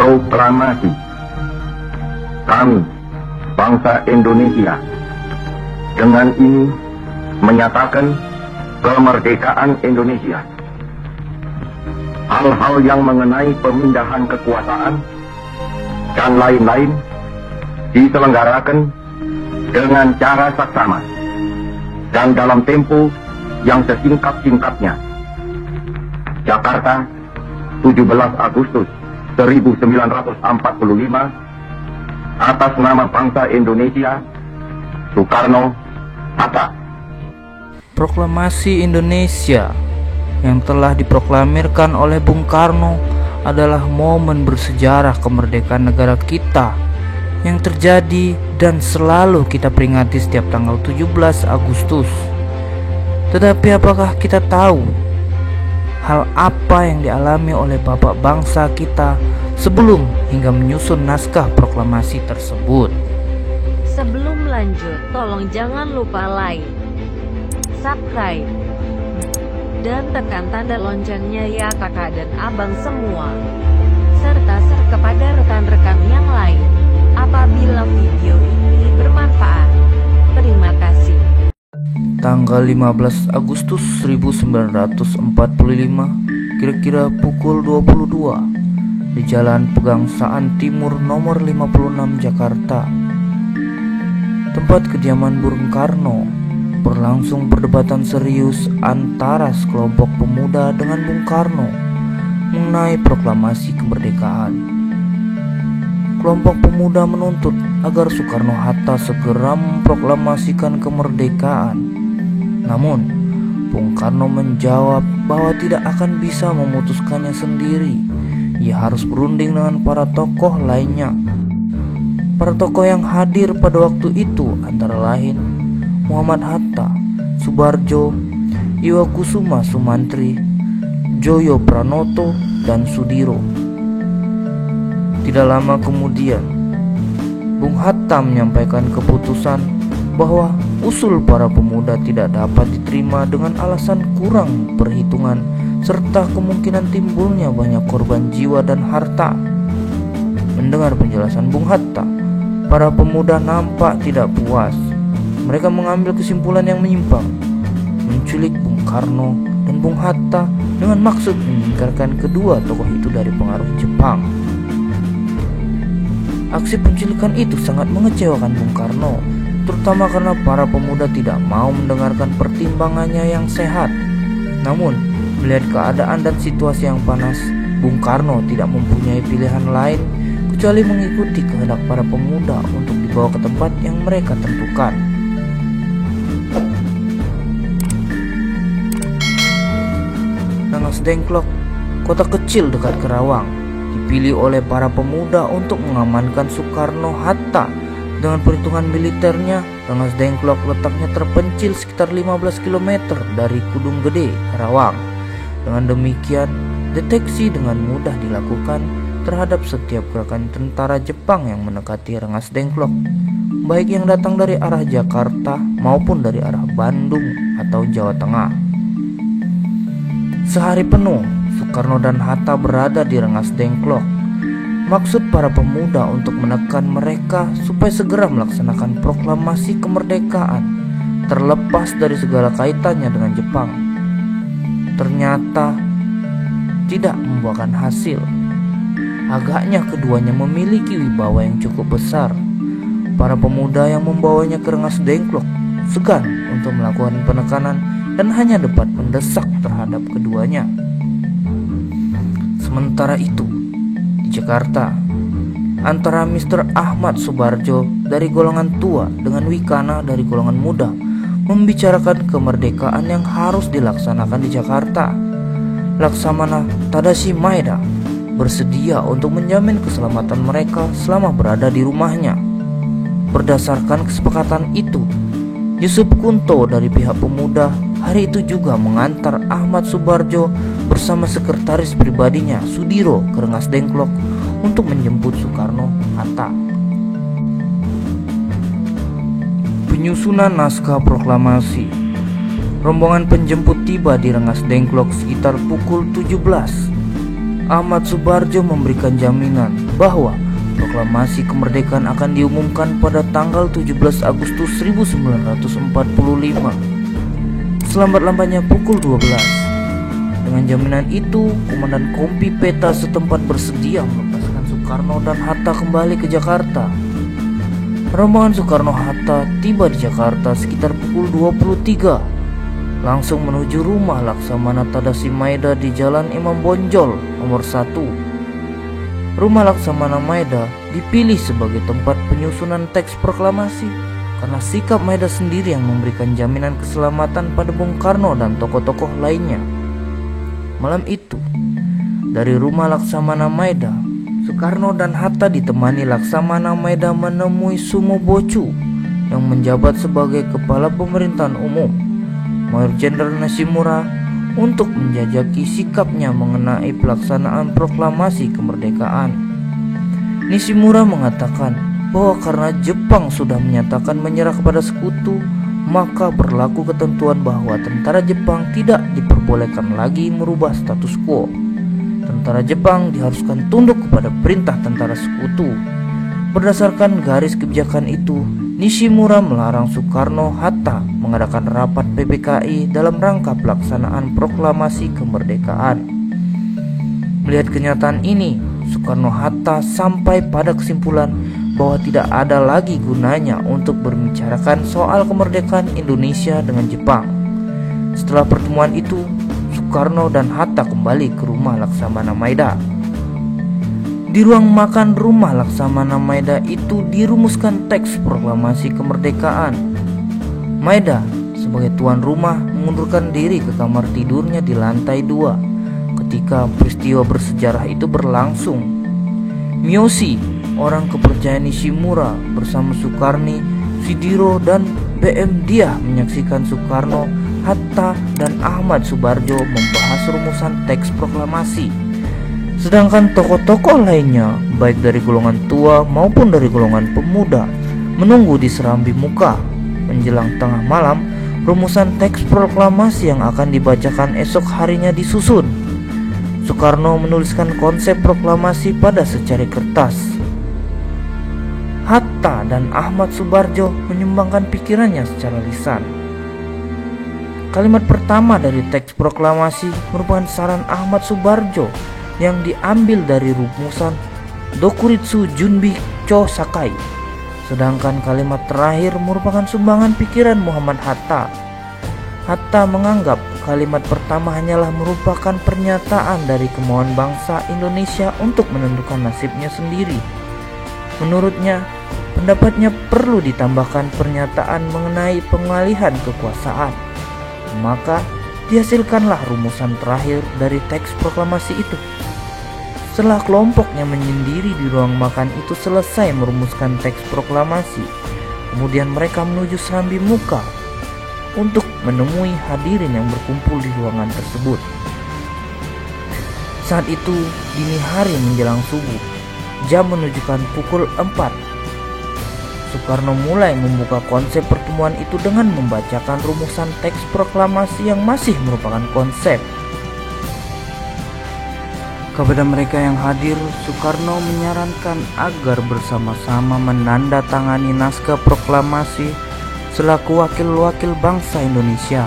Proklamasi. Kami, bangsa Indonesia, dengan ini menyatakan kemerdekaan Indonesia. Hal-hal yang mengenai pemindahan kekuasaan dan lain-lain diselenggarakan dengan cara saksama dan dalam tempo yang sesingkat-singkatnya. Jakarta, 17 Agustus 1945, atas nama bangsa Indonesia, Soekarno, Hatta. Proklamasi Indonesia yang telah diproklamirkan oleh Bung Karno adalah momen bersejarah kemerdekaan negara kita yang terjadi dan selalu kita peringati setiap tanggal 17 Agustus. Tetapi apakah kita tahu hal apa yang dialami oleh bapak bangsa kita sebelum hingga menyusun naskah proklamasi tersebut? Sebelum lanjut, tolong jangan lupa like, subscribe, dan tekan tanda loncengnya ya kakak dan abang semua, serta share kepada rekan-rekan yang lain apabila video ini bermanfaat. Terima kasih. Tanggal 15 Agustus 1945, kira-kira pukul 22, di Jalan Pegangsaan Timur nomor 56 Jakarta, tempat kediaman Bung Karno, berlangsung perdebatan serius antara sekelompok pemuda dengan Bung Karno mengenai proklamasi kemerdekaan. Kelompok pemuda menuntut agar Soekarno-Hatta segera memproklamasikan kemerdekaan. Namun, Bung Karno menjawab bahwa tidak akan bisa memutuskannya sendiri. Ia harus berunding dengan para tokoh lainnya. Para tokoh yang hadir pada waktu itu antara lain Muhammad Hatta, Soebarjo, Iwakusuma Sumantri, Joyo Pranoto, dan Sudiro. Tidak lama kemudian, Bung Hatta menyampaikan keputusan bahwa usul para pemuda tidak dapat diterima dengan alasan kurang perhitungan serta kemungkinan timbulnya banyak korban jiwa dan harta. Mendengar penjelasan Bung Hatta, para pemuda nampak tidak puas. Mereka mengambil kesimpulan yang menyimpang, menculik Bung Karno dan Bung Hatta dengan maksud menyingkirkan kedua tokoh itu dari pengaruh Jepang. Aksi penculikan itu sangat mengecewakan Bung Karno, terutama karena para pemuda tidak mau mendengarkan pertimbangannya yang sehat. Namun, melihat keadaan dan situasi yang panas, Bung Karno tidak mempunyai pilihan lain kecuali mengikuti kehendak para pemuda untuk dibawa ke tempat yang mereka tentukan. Rengas Dengklok, kota kecil dekat Karawang, dipilih oleh para pemuda untuk mengamankan Soekarno-Hatta. Dengan perhitungan militernya, Rengas Dengklok letaknya terpencil sekitar 15 km dari Kudung Gede, Karawang. Dengan demikian, deteksi dengan mudah dilakukan terhadap setiap gerakan tentara Jepang yang mendekati Rengas Dengklok, baik yang datang dari arah Jakarta maupun dari arah Bandung atau Jawa Tengah. Sehari penuh, Soekarno dan Hatta berada di Rengas Dengklok. Maksud para pemuda untuk menekan mereka supaya segera melaksanakan proklamasi kemerdekaan, terlepas dari segala kaitannya dengan Jepang, ternyata tidak membuahkan hasil. Agaknya keduanya memiliki wibawa yang cukup besar. Para pemuda yang membawanya ke Rengas Dengklok segan untuk melakukan penekanan dan hanya dapat mendesak terhadap keduanya. Sementara itu, di Jakarta, antara Mr. Ahmad Soebarjo dari golongan tua dengan Wikana dari golongan muda membicarakan kemerdekaan yang harus dilaksanakan di Jakarta. Laksamana Tadashi Maeda bersedia untuk menjamin keselamatan mereka selama berada di rumahnya. Berdasarkan kesepakatan itu, Yusuf Kunto dari pihak pemuda hari itu juga mengantar Ahmad Soebarjo bersama sekretaris pribadinya Sudiro ke Rengas Dengklok untuk menjemput Soekarno-Hatta. Penyusunan naskah proklamasi. Rombongan penjemput tiba di Rengas Dengklok sekitar pukul 17. Ahmad Soebarjo memberikan jaminan bahwa proklamasi kemerdekaan akan diumumkan pada tanggal 17 Agustus 1945 selambat-lambatnya pukul 12. Dengan jaminan itu, Komandan Kompi Peta setempat bersedia melepaskan Soekarno dan Hatta kembali ke Jakarta. Rombongan Soekarno-Hatta tiba di Jakarta sekitar pukul 23, langsung menuju rumah Laksamana Tadasi Maeda di Jalan Imam Bonjol nomor 1. Rumah Laksamana Maeda dipilih sebagai tempat penyusunan teks proklamasi karena sikap Maeda sendiri yang memberikan jaminan keselamatan pada Bung Karno dan tokoh-tokoh lainnya. Malam itu, dari rumah Laksamana Maeda, Soekarno dan Hatta ditemani Laksamana Maeda menemui Sumo Bocu yang menjabat sebagai Kepala Pemerintahan Umum, Mayor Jenderal Nishimura, untuk menjajaki sikapnya mengenai pelaksanaan proklamasi kemerdekaan. Nishimura mengatakan bahwa karena Jepang sudah menyatakan menyerah kepada sekutu, maka berlaku ketentuan bahwa tentara Jepang tidak diperbolehkan lagi merubah status quo. Tentara Jepang diharuskan tunduk kepada perintah tentara sekutu. Berdasarkan garis kebijakan itu, Nishimura melarang Soekarno-Hatta mengadakan rapat PPKI dalam rangka pelaksanaan proklamasi kemerdekaan. Melihat kenyataan ini, Soekarno-Hatta sampai pada kesimpulan bahwa tidak ada lagi gunanya untuk membicarakan soal kemerdekaan Indonesia dengan Jepang. Setelah pertemuan itu, Soekarno dan Hatta kembali ke rumah Laksamana Maeda. Di ruang makan rumah Laksamana Maeda itu dirumuskan teks proklamasi kemerdekaan. Maeda sebagai tuan rumah mengundurkan diri ke kamar tidurnya di lantai 2 ketika peristiwa bersejarah itu berlangsung. Miyoshi, orang kepercayaan Nishimura, bersama Sukarni, Sudiro, dan BM Diah menyaksikan Soekarno, Hatta, dan Ahmad Subarjo membahas rumusan teks proklamasi. Sedangkan tokoh-tokoh lainnya, baik dari golongan tua maupun dari golongan pemuda, menunggu di serambi muka. Menjelang tengah malam, rumusan teks proklamasi yang akan dibacakan esok harinya disusun. Soekarno menuliskan konsep proklamasi pada secari kertas. Hatta dan Ahmad Subarjo menyumbangkan pikirannya secara lisan. Kalimat pertama dari teks proklamasi merupakan saran Ahmad Subarjo yang diambil dari rumusan Dokuritsu Junbi Cho Sakai. Sedangkan kalimat terakhir merupakan sumbangan pikiran Muhammad Hatta. Hatta menganggap kalimat pertama hanyalah merupakan pernyataan dari kemauan bangsa Indonesia untuk menentukan nasibnya sendiri. Menurutnya, pendapatnya perlu ditambahkan pernyataan mengenai pengalihan kekuasaan. Maka dihasilkanlah rumusan terakhir dari teks proklamasi itu. Setelah kelompoknya menyendiri di ruang makan itu selesai merumuskan teks proklamasi, kemudian mereka menuju serambi muka untuk menemui hadirin yang berkumpul di ruangan tersebut. Saat itu dini hari menjelang subuh, jam menunjukkan pukul 4. Soekarno mulai membuka konsep pertemuan itu dengan membacakan rumusan teks proklamasi yang masih merupakan konsep. Kepada mereka yang hadir, Soekarno menyarankan agar bersama-sama menandatangani naskah proklamasi selaku wakil-wakil bangsa Indonesia.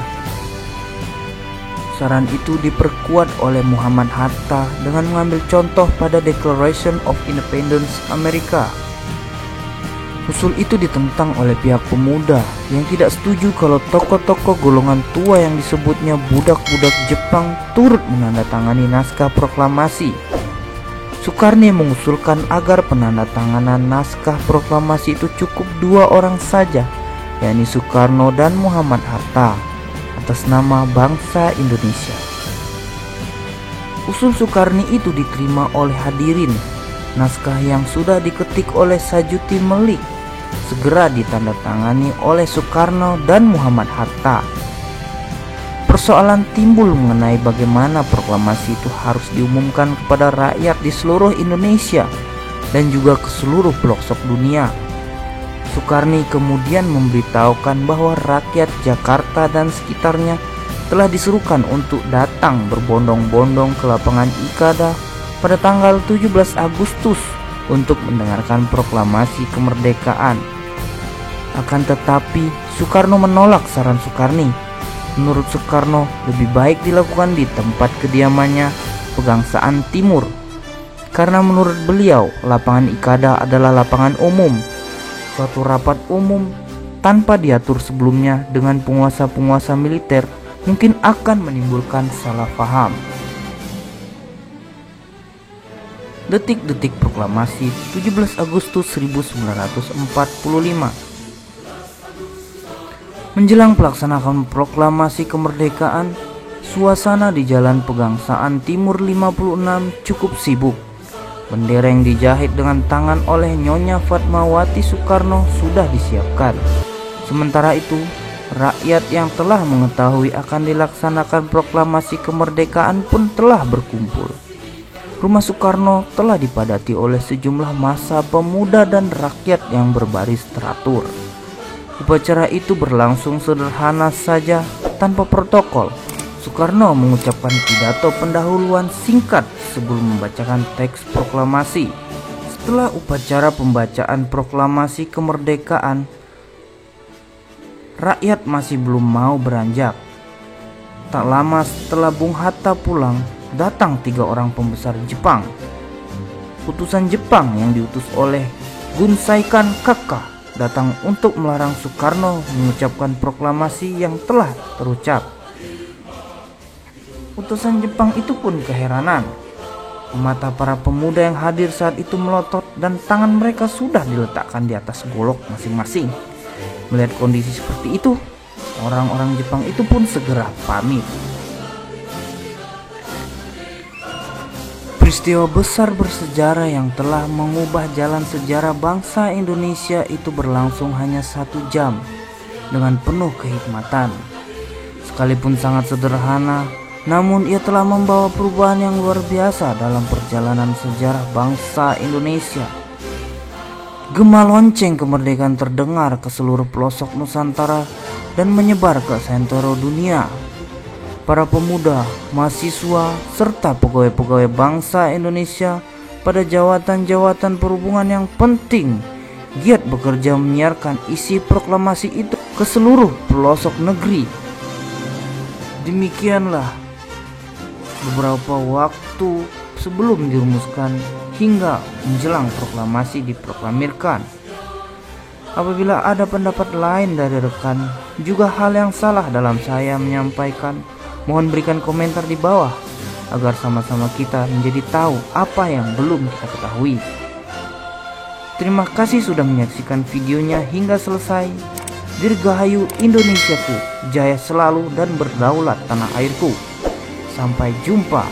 Saran itu diperkuat oleh Muhammad Hatta dengan mengambil contoh pada Declaration of Independence Amerika. Usul itu ditentang oleh pihak pemuda yang tidak setuju kalau tokoh-tokoh golongan tua yang disebutnya budak-budak Jepang turut menandatangani naskah proklamasi. Soekarno mengusulkan agar penandatanganan naskah proklamasi itu cukup 2 orang saja, yakni Soekarno dan Muhammad Hatta, atas nama bangsa Indonesia. Usul Soekarno itu diterima oleh hadirin. Naskah yang sudah diketik oleh Sajuti Melik segera ditandatangani oleh Soekarno dan Muhammad Hatta. Persoalan timbul mengenai bagaimana proklamasi itu harus diumumkan kepada rakyat di seluruh Indonesia dan juga ke seluruh pelosok dunia. Soekarno kemudian memberitahukan bahwa rakyat Jakarta dan sekitarnya telah disuruhkan untuk datang berbondong-bondong ke lapangan Ikada pada tanggal 17 Agustus untuk mendengarkan proklamasi kemerdekaan. Akan tetapi, Soekarno menolak saran Soekarni. Menurut Soekarno, lebih baik dilakukan di tempat kediamannya, Pegangsaan Timur. Karena menurut beliau, lapangan Ikada adalah lapangan umum. Suatu rapat umum tanpa diatur sebelumnya dengan penguasa-penguasa militer mungkin akan menimbulkan salah paham. Detik-detik proklamasi 17 Agustus 1945. Menjelang pelaksanaan proklamasi kemerdekaan, suasana di Jalan Pegangsaan Timur 56 cukup sibuk. Bendera yang dijahit dengan tangan oleh Nyonya Fatmawati Soekarno sudah disiapkan. Sementara itu, rakyat yang telah mengetahui akan dilaksanakan proklamasi kemerdekaan pun telah berkumpul. Rumah Soekarno telah dipadati oleh sejumlah massa pemuda dan rakyat yang berbaris teratur. Upacara itu berlangsung sederhana saja tanpa protokol. Soekarno mengucapkan pidato pendahuluan singkat sebelum membacakan teks proklamasi. Setelah upacara pembacaan proklamasi kemerdekaan, rakyat masih belum mau beranjak. Tak lama setelah Bung Hatta pulang, datang 3 orang pembesar Jepang. Utusan Jepang yang diutus oleh Gunsaikan Kakka datang untuk melarang Soekarno mengucapkan proklamasi yang telah terucap. Utusan Jepang itu pun keheranan. Mata para pemuda yang hadir saat itu melotot dan tangan mereka sudah diletakkan di atas golok masing-masing. Melihat kondisi seperti itu, orang-orang Jepang itu pun segera pamit. Peristiwa besar bersejarah yang telah mengubah jalan sejarah bangsa Indonesia itu berlangsung hanya 1 jam dengan penuh kehikmatan. Sekalipun sangat sederhana, namun ia telah membawa perubahan yang luar biasa dalam perjalanan sejarah bangsa Indonesia. Gema lonceng kemerdekaan terdengar ke seluruh pelosok Nusantara dan menyebar ke seantero dunia. Para pemuda, mahasiswa, serta pegawai-pegawai bangsa Indonesia pada jawatan-jawatan perhubungan yang penting giat bekerja menyiarkan isi proklamasi itu ke seluruh pelosok negeri. Demikianlah beberapa waktu sebelum dirumuskan hingga menjelang proklamasi diproklamirkan. Apabila ada pendapat lain dari rekan, juga hal yang salah dalam saya menyampaikan, mohon berikan komentar di bawah agar sama-sama kita menjadi tahu apa yang belum kita ketahui. Terima kasih sudah menyaksikan videonya hingga selesai. Dirgahayu Indonesiaku, jaya selalu dan berdaulat tanah airku. Sampai jumpa.